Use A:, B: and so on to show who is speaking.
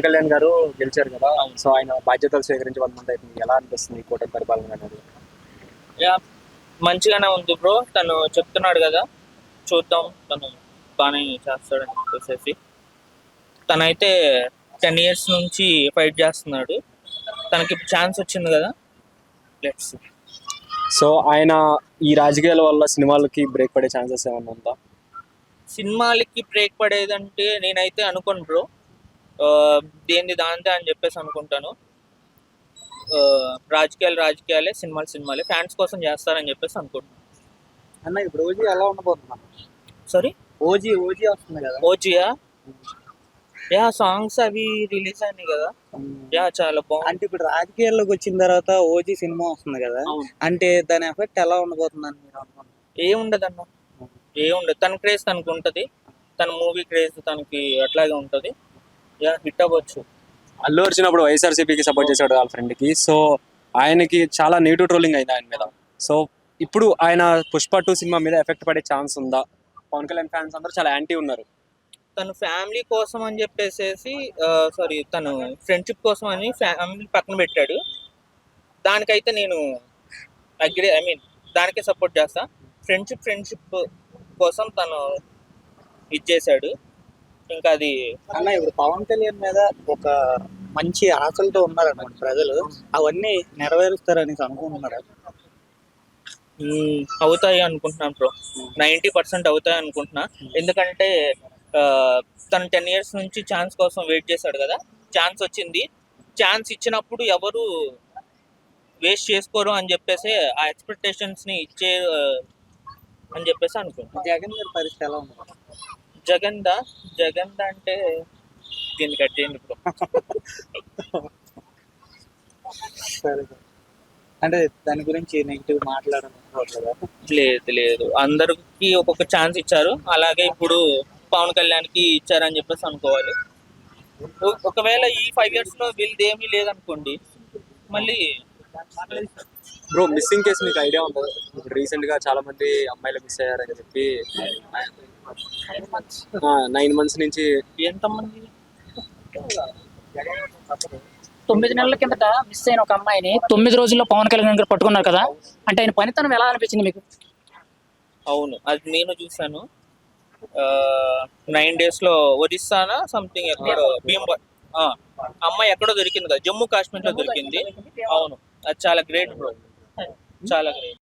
A: కళ్యాణ్ గారు గెలిచారు కదా, సో ఆయన బాధ్యతలు స్వీకరించి 1 మంత్ అయిపోయింది. ఎలా అనిపిస్తుంది ఈ కూటమి పరిపాలన అనేది?
B: యా మంచిగానే ఉంది బ్రో. తను చెప్తున్నాడు కదా, చూద్దాం తను బాగానే చేస్తాడని చెప్పేసి. తనైతే 10 years నుంచి ఫైట్ చేస్తున్నాడు. తనకి ఛాన్స్ వచ్చింది కదా, లెట్స్.
A: సో ఆయన ఈ రాజకీయాల వల్ల సినిమాలకి బ్రేక్ పడే ఛాన్సెస్ ఏమన్నా ఉందా?
B: సినిమాలకి బ్రేక్ పడేదంటే నేనైతే అనుకోను బ్రో. దేనిది దాంతే అని చెప్పేసి అనుకుంటాను. రాజకీయాలే, సినిమాలే ఫ్యాన్స్ కోసం చేస్తారని చెప్పేసి అనుకుంటున్నాను.
C: అన్న ఇప్పుడు ఓజీ ఎలా ఉండబోతున్నా?
B: సారీ,
C: ఓజీ వస్తుంది కదా.
B: ఓజియా. యా సాంగ్స్ అవి రిలీజ్ అయినాయి కదా. యా చాలా బాగుంది.
C: అంటే ఇప్పుడు రాజకీయాల్లోకి వచ్చిన తర్వాత ఓజీ సినిమా వస్తుంది కదా,
B: అవును.
C: అంటే దాని ఎఫెక్ట్ ఎలా ఉండబోతుందని మీరు అనుకుంటున్నారు?
B: ఏముండదన్న, ఏముండదు. తన క్రేజ్ తనకు ఉంటుంది, తన మూవీ క్రేజ్ తనకి అట్లాగే ఉంటుంది. యా హిట్ అవ్వచ్చు.
A: అల్లు వచ్చినప్పుడు వైఎస్ఆర్సీపీకి సపోర్ట్ చేశాడు వాళ్ళ ఫ్రెండ్ కి, సో ఆయనకి చాలా నెగిటివ్ ట్రోలింగ్ అయింది ఆయన మీద. సో ఇప్పుడు ఆయన పుష్ప 2 సినిమా మీద ఎఫెక్ట్ పడే ఛాన్స్ ఉందా? పవన్ కళ్యాణ్ ఫ్యాన్స్ అందరూ చాలా యాంటీ ఉన్నారు.
B: తను ఫ్యామిలీ కోసం అని చెప్పేసి, సారీ, తను ఫ్రెండ్షిప్ కోసం అని ఫ్యామిలీ పక్కన పెట్టాడు. దానికైతే నేను అగ్రి, ఐ మీన్ దానికే సపోర్ట్ చేస్తా. ఫ్రెండ్షిప్ కోసం తను ఇచ్చేసాడు. ఇంకా అది
C: అన్న ఇప్పుడు పవన్ కళ్యాణ్ మీద ఒక మంచి ఆశలతో ఉన్నారన్నమాట ప్రజలు, అవన్నీ నెరవేరుస్తారని అనుకుంటున్నారు.
B: అవుతాయి అనుకుంటున్నాను బ్రో. 90% అవుతాయి అనుకుంటున్నా. ఎందుకంటే తను 10 years నుంచి ఛాన్స్ కోసం వెయిట్ చేశాడు కదా, ఛాన్స్ వచ్చింది. ఛాన్స్ ఇచ్చినప్పుడు ఎవరు వేస్ట్ చేసుకోరు అని చెప్పేసి ఆ ఎక్స్పెక్టేషన్స్ని ఇచ్చే అని చెప్పేసి అనుకుంటున్నాను.
C: జగన్ గారి పరిస్థితి ఎలా ఉంది?
B: జగన్ అంటే దీన్ని కట్టేయండి బ్రో.
C: సరే, అంటే దాని గురించి నెగిటివ్ మాట్లాడడం
B: లేదు, అందరికి ఒక్కొక్క ఛాన్స్ ఇచ్చారు. అలాగే ఇప్పుడు పవన్ కళ్యాణ్కి ఇచ్చారని చెప్పేసి అనుకోవాలి. ఒకవేళ ఈ 5 years లో వీళ్ళది ఏమీ లేదనుకోండి, మళ్ళీ
A: బ్రో మిస్సింగ్ కేసు మీకు ఐడియా ఉందా? ఇప్పుడు రీసెంట్ గా చాలా మంది అమ్మాయిలు మిస్ అయ్యారని చెప్పి 9 months నుంచి
B: ఎంతమంది
D: 9 నెలల కిందట మిస్ అయిన ఒక అమ్మాయిని 9 రోజుల్లో పవన్ కళ్యాణ్ గారు పట్టుకున్నారు కదా, అంటే ఆయన పనితనం ఎలా అనిపించింది మీకు?
B: అవును, అది నేను చూసాను. 9 days లో ఒరిస్సానా సంథింగ్ ఎక్కడో అమ్మాయి ఎక్కడో దొరికింది కదా, జమ్మూ కాశ్మీర్ లో దొరికింది. అవును, అది చాలా గ్రేట్ బ్రో, చాలా గ్రేట్.